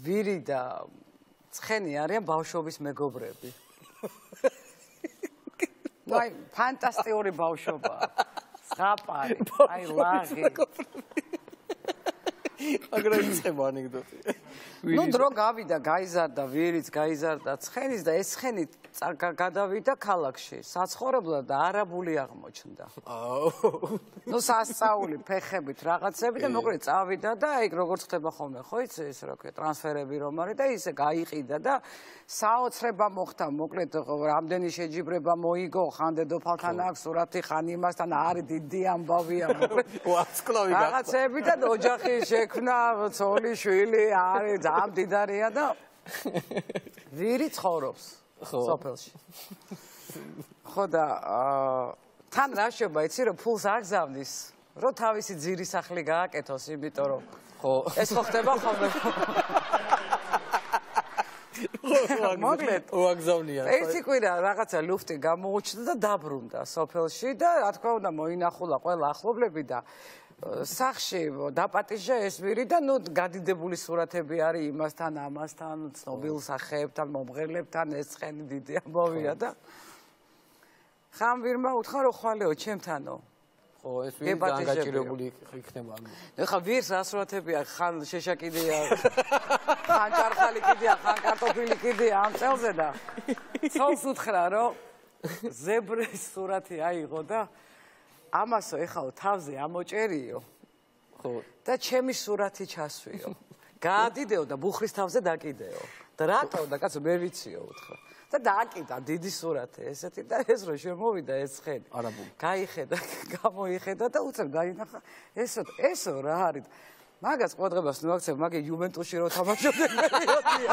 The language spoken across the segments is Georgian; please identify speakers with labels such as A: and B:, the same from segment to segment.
A: ვირი და ცხენი არიან ბავშვობის მეგობრები. აი, ფანტასტიკური ბავშვობაა. ზღაპარი, აი ლაღი.
B: მაგრამ იწყება ანეკდოტი.
A: ნუ დრო გავიდა, გაიზარდა ვირიც, გაიზარდა ცხენის და ეს ცხენი გადავიდა ქალაქში. საცხოვრებლად და არაბული აღმოჩნდა. ნუ სასწაული ფეხებით რაღაცები და მოკლედ წავიდა და აი როგორც ხდება ხოლმე, ხო იცი ეს რა ქვია, ტრანსფერები რომ არის და ისე გაიყიდა და საოცრება მოხდა, მოკლედ რამდენი შეჯიბრება მოიგო, ხან დედოფალთან აქვს სურათი, ხან იმასთან არის დიდი ამბავია, მოკლედ
B: ვარსკვლავი გახდა.
A: რაღაცები და ოჯახი შექმნა, ცოლი, შვილი არის, ძალიან მდიდარია და ვირი ცხოვრობს სოფელში. ხო და თან რა შეობა, იცი რომ ფულს არ გზავნის, რომ თავისი ძირის სახლი გააკეთოს, იმიტომ რომ
B: ხო.
A: ეს ხო ხდება ხოლმე. მოკლედ
B: უაგზავნია.
A: ერთი კვირა რაღაცა ლუფტი გამოუჩნდა და დაბრუნდა სოფელში და რა თქმა უნდა მოინახულა ყველა ახლობლები და სახში დაპატიჟა ეს ვირი და ნუ გადიდებული სურათები არის იმასთან, ამასთან, ცნობილ სახეებთან, მომღერლებთან, ეს ცხენი დიდი ამბავია და ხან ვირმა უთხრა რომ ხვალეო ჩემთანო.
B: ხო, ეს ვირი გაჭირებული იქნება.
A: ეხლა ვირს რა სურათებია, ხან შეშა კიდეა, ხან ჭარხალი კიდეა, ხან კარტოფილი კიდეა ამ წელზე და ცოლს უთხრა რომ ზებრის სურათი აიღო და ამასო ეხლა თავზე ამოჭერიო.
B: ხო.
A: და ჩემი სურათი ჩასვიო. გაადიდეო და ბუხრის თავზე დაკიდეო. და რატო და კაცო მე ვიციო უთხრა. და დააკიდა დიდი სურათი ესეთი და ეს რო შემოვიდა ეს ცხენი.
B: არაბული.
A: გაიხედა, გამოიხედა და უცებ დაინახა ესო რა არის. მაგას ყოდღებას ნუ აქცევ, მაგი იუვენტუსში რო თამაშობდნენ პერიოდია.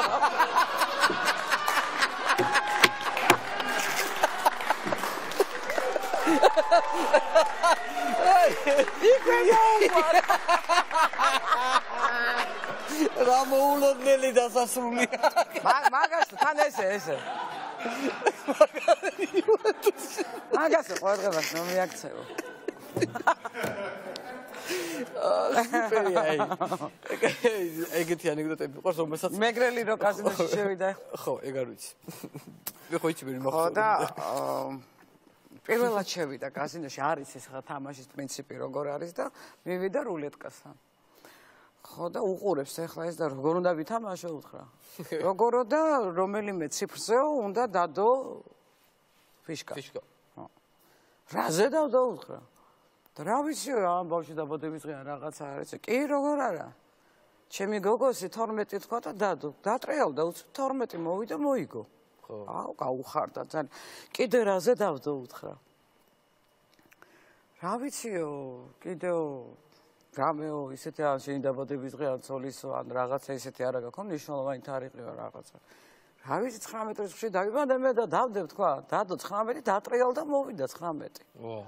B: რა მოულოდნელი დასასრულია.
A: მაგას თან ესე. მაგას ყოდღებას ნუ მიაქცევო.
B: ეგეთი ანეკდოტები ყავს რომელსაც
A: მეგრელი რო კაზინოში შევიდა.
B: ხო, ეგ არ ვიცი. მე ხო იცი მე
A: ხო და პირველად შევიდა კაზინოში, არის ეს ხა თამაშის პრინციპი როგორ არის და მივიდა რულეტკასთან. ხო და უყურებს ახლა ეს და როგორ უნდა ვითამაშო უთხრა. როგორო და რომელიმე ციფრზეო უნდა დადო ფიშკა.
B: ფიშკა.
A: ხო. რაზე დავდო უთხრა. და რა ვიცი რა ამ ბავშვი დაბადების დღეა რაღაცა არის. კი როგორ არა. ჩემი გოგოსი 12 თქვა და დადო. დატრიალდა 12 მოვიდა მოიგო. აუ, გაუხარდა ძალიან. კიდე რაზე დავდო უთხრა. რა ვიციო, კიდეო რამეო, ისეთი ან შენი დაბადების დღე ან ცოლისო, ან რაღაცა ისეთი არა გაქვს, მნიშვნელოვანი თარიღია რაღაცა. რა ვიცი 19 წუთში დავიბანე მე და დავდებ თქვა, დადო 19 დატრიალდა მოვიდა 19.
B: ვა.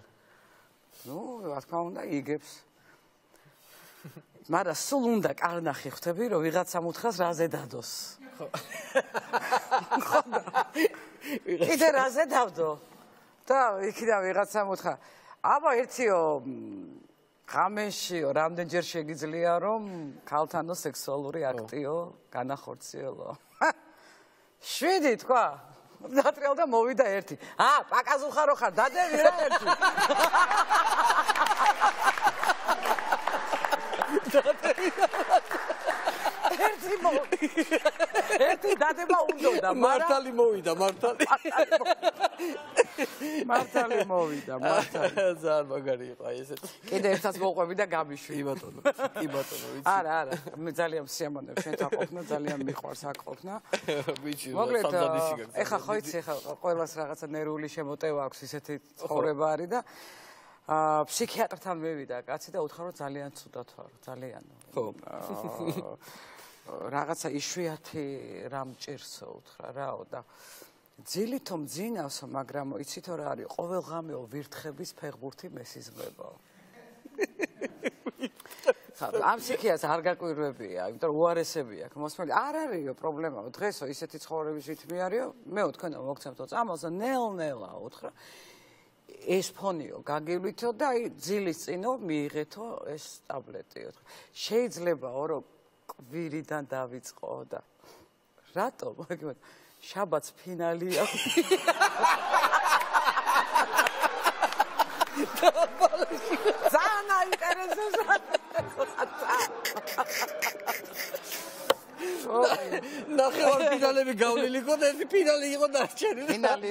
A: ნუ, რა თქმა უნდა, იგებს. მაგრამ სულ უნდა კარნახი ხვდები, რომ ვიღაცამ უთხრას რაზე დადოს. კიდე რაზე დავდო? და იქიდან ვიღაცამ უთხრა, აბა ერთიო ღამეშიო, რამდენჯერ შეგიძლია რომ ქალთანო სექსუალური აქტიო განახორციელო? 7 თქვა. დატრიალდა მოვიდა 1. პაკაზუხარო ხარ, დადები რა 1. ერთი დადება უნდა
B: მართალი მოვიდა, მართალი.
A: მართალი მოვიდა, მართალი.
B: ძალიან მაგარი იყო აი ესეთ.
A: კიდე ერთსაც მოყვები და გამიშვი.
B: კი ბატონო, კი ბატონო, ვიცი.
A: არა, მე ძალიან სიამოვნებ შენთან ყოფნა, ძალიან მიყვარს აქ ყოფნა.
B: ვიცი,
A: მოკლედ,
B: სამზადისი გაქვს.
A: ეხა ხო იცი, ეხა ყველას რაღაცა ნერვული შემოტევა აქვს, ისეთი ცხოვრება არის და ფსიქიატრთან მივიდა კაცი და უთხრა რომ ძალიან ცუდად ვარ, ძალიან.
B: ხო.
A: რაღაცა იშვიათი რამ ჭირსო უთხრა რაო და ძილითო მძინავსო, მაგრამ იცითო რა არის, ყოველღამეო ვირთხების ფეხბურთი მესიზმრებაო. ამ ფსიქიატრს არ გაკვირვებია, იმიტომ რომ უარესები აქვს მოსმელი. არ არისო პრობლემაო, დღესო ისეთი ცხოვრების რითმი არისო, მეო თქვენო მოგცემთო წამალს და ნელ-ნელა უთხრა. ეს ფონიო გაგივლითო და აი ძილის წინო მიიღეთო ეს ტაბლეტი უთხრა. შეიძლებაო რომ ვირიდან დავიწყო და რატომ? შაბათს ფინალია. ძალიან აინტერესებს.
B: ნახევარ ფინალები გავლილი იყო და ერთი ფინალი იყო დარჩენილი.
A: ფინალი